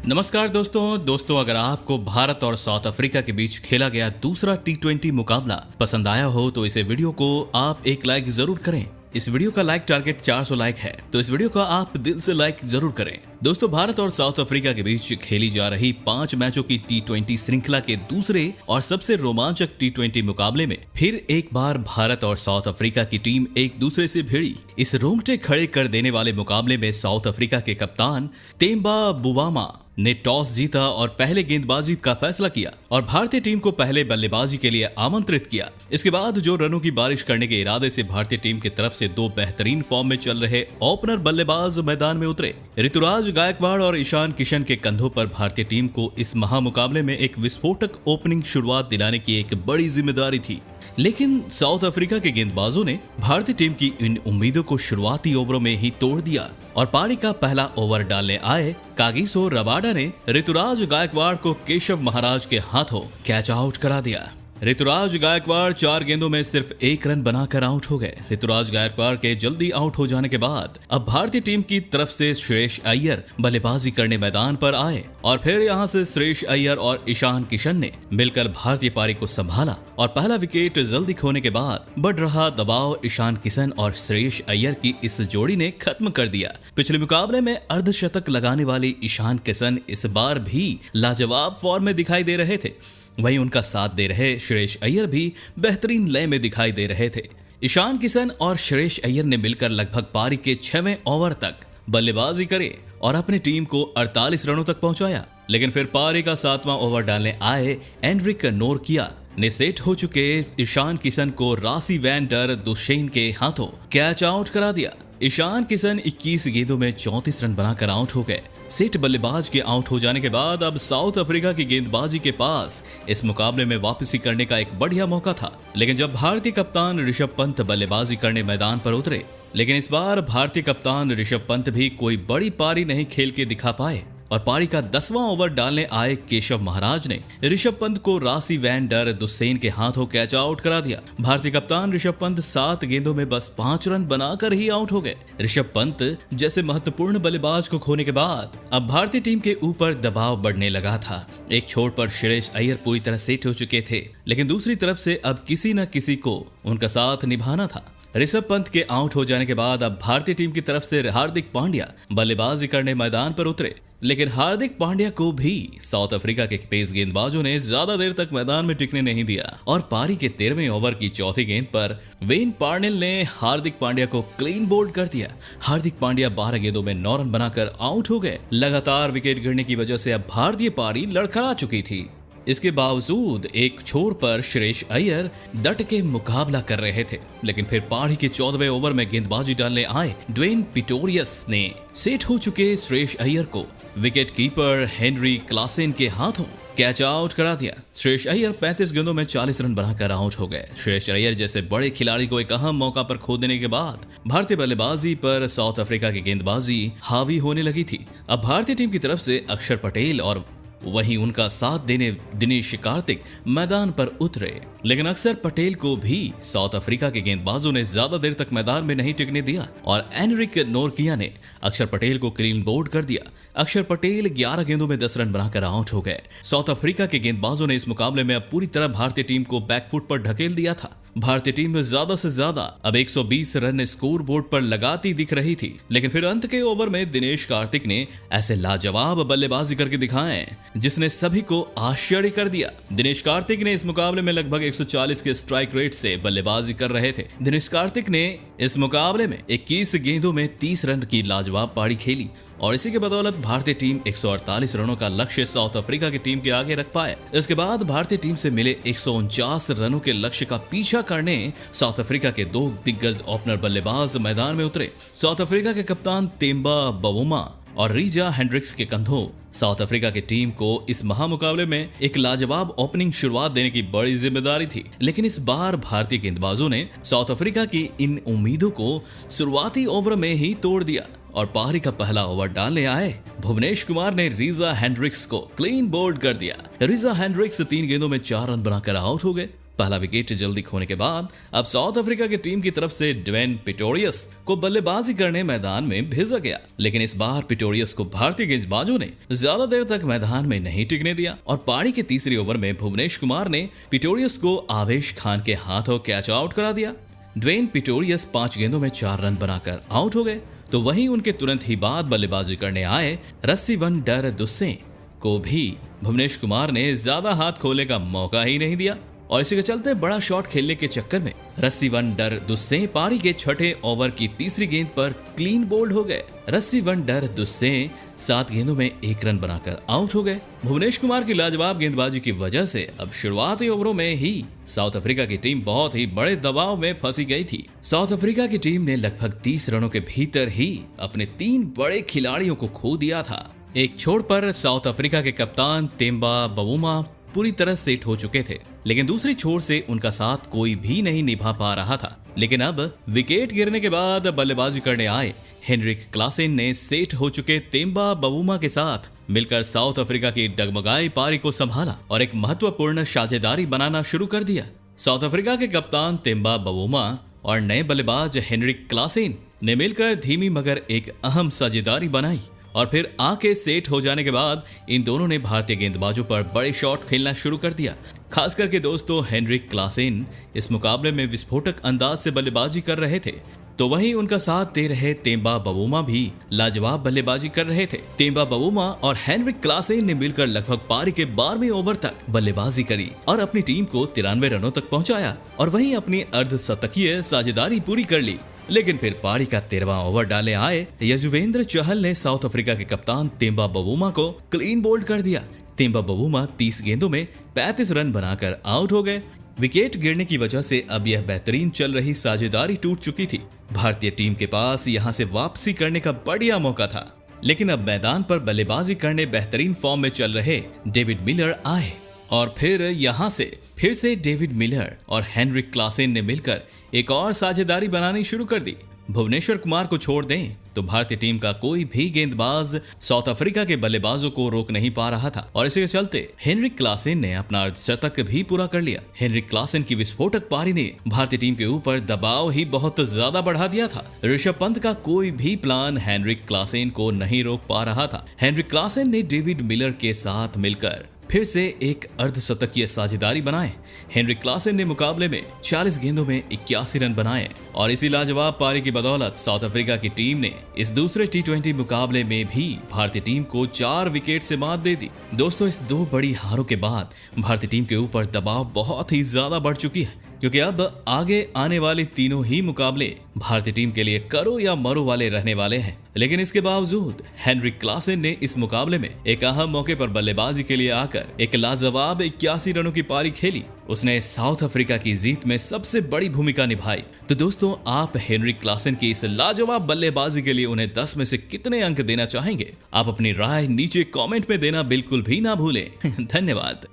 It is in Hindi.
नमस्कार दोस्तों अगर आपको भारत और साउथ अफ्रीका के बीच खेला गया दूसरा T20 मुकाबला पसंद आया हो तो इस वीडियो को आप एक लाइक जरूर करें। इस वीडियो का लाइक टारगेट 400 लाइक है, तो इस वीडियो का आप दिल से लाइक जरूर करें। दोस्तों, भारत और साउथ अफ्रीका के बीच खेली जा रही 5 मैचों की T20 श्रृंखला के दूसरे और सबसे रोमांचक T20 मुकाबले में फिर एक बार भारत और साउथ अफ्रीका की टीम एक दूसरे से भिड़ी। इस रोंगटे खड़े कर देने वाले मुकाबले में साउथ अफ्रीका के कप्तान तेम्बा बुवामा ने टॉस जीता और पहले गेंदबाजी का फैसला किया और भारतीय टीम को पहले बल्लेबाजी के लिए आमंत्रित किया। इसके बाद जो रनों की बारिश करने के इरादे से भारतीय टीम की तरफ से 2 बेहतरीन फॉर्म में चल रहे ओपनर बल्लेबाज मैदान में उतरे। ऋतुराज गायकवाड़ और ईशान किशन के कंधों पर भारतीय टीम को इस महामुकाबले में एक विस्फोटक ओपनिंग शुरुआत दिलाने की एक बड़ी जिम्मेदारी थी, लेकिन साउथ अफ्रीका के गेंदबाजों ने भारतीय टीम की इन उम्मीदों को शुरुआती ओवरों में ही तोड़ दिया और पारी का पहला ओवर डालने आए कागिसो रबाडा ने ऋतुराज गायकवाड़ को केशव महाराज के हाथों कैच आउट करा दिया। ऋतुराज गायकवाड़ 4 गेंदों में सिर्फ 1 रन बनाकर आउट हो गए। ऋतुराज गायकवाड़ के जल्दी आउट हो जाने के बाद अब भारतीय टीम की तरफ से श्रेयस अय्यर बल्लेबाजी करने मैदान पर आए और फिर यहां से श्रेयस अय्यर और ईशान किशन ने मिलकर भारतीय पारी को संभाला और पहला विकेट जल्दी खोने के बाद बढ़ रहा दबाव ईशान किशन और श्रेयस अय्यर की इस जोड़ी ने खत्म कर दिया। पिछले मुकाबले में अर्धशतक लगाने वाले ईशान किशन इस बार भी लाजवाब फॉर्म में दिखाई दे रहे थे, वहीं उनका साथ दे रहे श्रेयस अय्यर भी बेहतरीन लय में दिखाई दे रहे थे। ईशान किशन और श्रेयस अय्यर ने मिलकर लगभग पारी के 6वें ओवर तक बल्लेबाजी करे और अपनी टीम को 48 रनों तक पहुंचाया, लेकिन फिर पारी का 7वां ओवर डालने आए एंड्रिक नोरकिया ने सेट हो चुके ईशान किशन को रासी वैन डर दुशेन के हाथों कैच आउट करा दिया। ईशान किशन 21 गेंदों में 34 रन बनाकर आउट हो गए। सेट बल्लेबाज के आउट हो जाने के बाद अब साउथ अफ्रीका की गेंदबाजी के पास इस मुकाबले में वापसी करने का एक बढ़िया मौका था, लेकिन जब भारतीय कप्तान ऋषभ पंत बल्लेबाजी करने मैदान पर उतरे, लेकिन इस बार भारतीय कप्तान ऋषभ पंत भी कोई बड़ी पारी नहीं खेल के दिखा पाए और पारी का 10वां ओवर डालने आए केशव महाराज ने ऋषभ पंत को रासी वैन डर दुसेन के हाथों कैच आउट करा दिया। भारतीय कप्तान ऋषभ पंत 7 गेंदों में बस 5 रन बनाकर ही आउट हो गए। ऋषभ पंत जैसे महत्वपूर्ण बल्लेबाज को खोने के बाद अब भारतीय टीम के ऊपर दबाव बढ़ने लगा था। एक छोर पर श्रेयस अय्यर पूरी तरह सेट हो चुके थे, लेकिन दूसरी तरफ से अब किसी न किसी को उनका साथ निभाना था। ऋषभ पंत के आउट हो जाने के बाद अब भारतीय टीम की तरफ से हार्दिक पांड्या बल्लेबाजी करने मैदान पर उतरे, लेकिन हार्दिक पांड्या को भी साउथ अफ्रीका के तेज गेंदबाजों ने ज्यादा देर तक मैदान में टिकने नहीं दिया और पारी के 13वें ओवर की चौथी गेंद पर वेन पार्नेल ने हार्दिक पांड्या को क्लीन बोल्ड कर दिया। हार्दिक पांड्या 12 गेंदों में 9 रन बनाकर आउट हो गए। लगातार विकेट गिरने की वजह से अब भारतीय पारी लड़खड़ा चुकी थी। इसके बावजूद एक छोर पर श्रेयस अय्यर डट के मुकाबला कर रहे थे, लेकिन फिर पारी के 14वें ओवर में गेंदबाजी डालने आए ड्वेन पिटोरियस ने सेट हो चुके श्रेयस अय्यर को विकेट कीपर हेनरी क्लासेन के हाथों कैच आउट करा दिया। श्रेयस अय्यर 35 गेंदों में 40 रन बनाकर आउट हो गए। श्रेयस अय्यर जैसे बड़े खिलाड़ी को एक अहम मौका पर खो देने के बाद भारतीय बल्लेबाजी पर साउथ अफ्रीका की गेंदबाजी हावी होने लगी थी। अब भारतीय टीम की तरफ से अक्षर पटेल और वहीं उनका साथ देने दिनेश कार्तिक मैदान पर उतरे, लेकिन अक्षर पटेल को भी साउथ अफ्रीका के गेंदबाजों ने ज्यादा देर तक मैदान में नहीं टिकने दिया और एनरिक नोरकिया ने अक्षर पटेल को क्लीन बोल्ड कर दिया। अक्षर पटेल 11 गेंदों में 10 रन बनाकर आउट हो गए। साउथ अफ्रीका के गेंदबाजों ने इस मुकाबले में अब पूरी तरह भारतीय टीम को बैकफुट पर ढकेल दिया था। भारतीय टीम में ज्यादा से ज्यादा अब 120 रन स्कोर बोर्ड पर लगाती दिख रही थी, लेकिन फिर अंत के ओवर में दिनेश कार्तिक ने ऐसे लाजवाब बल्लेबाजी करके दिखाए जिसने सभी को आश्चर्य कर दिया। दिनेश कार्तिक ने इस मुकाबले में लगभग 140 के स्ट्राइक रेट से बल्लेबाजी कर रहे थे। दिनेश कार्तिक ने इस मुकाबले में 21 गेंदों में 30 रन की लाजवाब पारी खेली और इसी के बदौलत भारतीय टीम 148 रनों का लक्ष्य साउथ अफ्रीका की टीम के आगे रख पाए। इसके बाद भारतीय टीम से मिले 149 रनों के लक्ष्य का पीछा करने साउथ अफ्रीका के 2 दिग्गज ओपनर बल्लेबाज मैदान में उतरे। साउथ अफ्रीका के कप्तान तेम्बा बुवामा और रीजा हेंड्रिक्स के कंधों साउथ अफ्रीका की टीम को इस महामुकाबले में एक लाजवाब ओपनिंग शुरुआत देने की बड़ी जिम्मेदारी थी, लेकिन इस बार भारतीय गेंदबाजों ने साउथ अफ्रीका की इन उम्मीदों को शुरुआती ओवर में ही तोड़ दिया और पारी का पहला ओवर डालने आए भुवनेश कुमार ने रीजा हेंड्रिक्स को क्लीन बोल्ड कर दिया। रीजा हेंड्रिक्स 3 गेंदों में 4 रन बनाकर आउट हो गए। पहला विकेट जल्दी खोने के बाद अब साउथ अफ्रीका की टीम की तरफ से ड्वेन पिटोरियस को बल्लेबाजी करने मैदान में भेजा गया, लेकिन इस बार पिटोरियस को भारतीय गेंदबाजों ने ज्यादा देर तक मैदान में नहीं टिकने दिया और पारी के तीसरी ओवर में भुवनेश कुमार ने पिटोरियस को आवेश खान के हाथों कैच आउट करा दिया। ड्वेन पिटोरियस 5 गेंदों में 4 रन बनाकर आउट हो गए। तो वहीं उनके तुरंत ही बाद बल्लेबाजी करने आए रस्सीवन-डर दुस्से को भी भुवनेश कुमार ने ज्यादा हाथ खोलने का मौका ही नहीं दिया और इसी के चलते बड़ा शॉट खेलने के चक्कर में रस्सीवन-डर दुस्से पारी के छठे ओवर की तीसरी गेंद पर क्लीन बोल्ड हो गए। रस्सीवन-डर दुस्से 7 गेंदों में 1 रन बनाकर आउट हो गए। भुवनेश कुमार की लाजवाब गेंदबाजी की वजह से अब शुरुआती ओवरों में ही साउथ अफ्रीका की टीम बहुत ही बड़े दबाव में फंसी गई थी। साउथ अफ्रीका की टीम ने लगभग 30 रनों के भीतर ही अपने 3 बड़े खिलाड़ियों को खो दिया था। एक छोर पर साउथ अफ्रीका के कप्तान तेम्बा बवुमा पूरी तरह सेट हो चुके थे, लेकिन दूसरी छोर से उनका साथ कोई भी नहीं निभा पा रहा था। लेकिन अब विकेट गिरने के बाद बल्लेबाजी करने आए हेनरिक क्लासेन ने सेट हो चुके तेम्बा बवुमा के साथ मिलकर साउथ अफ्रीका की डगमगाई पारी को संभाला और एक महत्वपूर्ण साझेदारी बनाना शुरू कर दिया। साउथ अफ्रीका के कप्तान तेम्बा बवुमा और नए बल्लेबाज हेनरिक क्लासेन ने मिलकर धीमी मगर एक अहम साझेदारी बनाई और फिर आके सेट हो जाने के बाद इन दोनों ने भारतीय गेंदबाजों पर बड़े शॉट खेलना शुरू कर दिया। खास करके दोस्तों हेनरिक क्लासेन इस मुकाबले में विस्फोटक अंदाज से बल्लेबाजी कर रहे थे, तो वहीं उनका साथ दे रहे तेम्बा बवुमा भी लाजवाब बल्लेबाजी कर रहे थे। तेम्बा बवुमा और हेनरिक क्लासेन ने मिलकर लगभग पारी के 12वें ओवर तक बल्लेबाजी करी और अपनी टीम को 93 रनों तक पहुंचाया और वहीं अपनी अर्धशतकीय साझेदारी पूरी कर ली। लेकिन फिर पारी का 13वां ओवर डाले आए यजुवेंद्र चहल ने साउथ अफ्रीका के कप्तान तेम्बा बवुमा को क्लीन बोल्ड कर दिया। तेम्बा बवुमा 30 गेंदों में 35 रन बनाकर आउट हो गए। विकेट गिरने की वजह से अब यह बेहतरीन चल रही साझेदारी टूट चुकी थी। भारतीय टीम के पास यहां से वापसी करने का बढ़िया मौका था, लेकिन अब मैदान पर बल्लेबाजी करने बेहतरीन फॉर्म में चल रहे डेविड मिलर आए और फिर यहां से फिर से डेविड मिलर और हेनरिक क्लासेन ने मिलकर एक और साझेदारी बनानी शुरू कर दी। भुवनेश्वर कुमार को छोड़ दें तो भारतीय टीम का कोई भी गेंदबाज साउथ अफ्रीका के बल्लेबाजों को रोक नहीं पा रहा था और इसी के चलते हेनरिक क्लासेन ने अपना अर्धशतक भी पूरा कर लिया। हेनरिक क्लासेन की विस्फोटक पारी ने भारतीय टीम के ऊपर दबाव ही बहुत ज्यादा बढ़ा दिया था। ऋषभ पंत का कोई भी प्लान हेनरिक क्लासेन को नहीं रोक पा रहा था। हेनरिक क्लासेन ने डेविड मिलर के साथ मिलकर फिर से एक अर्धशतकीय साझेदारी बनाए। हेनरिक क्लासेन ने मुकाबले में 40 गेंदों में 81 रन बनाए और इसी लाजवाब पारी की बदौलत साउथ अफ्रीका की टीम ने इस दूसरे T20 मुकाबले में भी भारतीय टीम को 4 विकेट से मात दे दी। दोस्तों, इस 2 बड़ी हारों के बाद भारतीय टीम के ऊपर दबाव बहुत ही ज्यादा बढ़ चुकी है, क्योंकि अब आगे आने वाले तीनों ही मुकाबले भारतीय टीम के लिए करो या मरो वाले रहने वाले हैं। लेकिन इसके बावजूद हेनरिक क्लासेन ने इस मुकाबले में एक अहम मौके पर बल्लेबाजी के लिए आकर एक लाजवाब 81 रनों की पारी खेली। उसने साउथ अफ्रीका की जीत में सबसे बड़ी भूमिका निभाई। तो दोस्तों, आप हेनरिक क्लासेन की इस लाजवाब बल्लेबाजी के लिए उन्हें 10 में से कितने अंक देना चाहेंगे? आप अपनी राय नीचे कमेंट में देना बिल्कुल भी ना भूलें। धन्यवाद।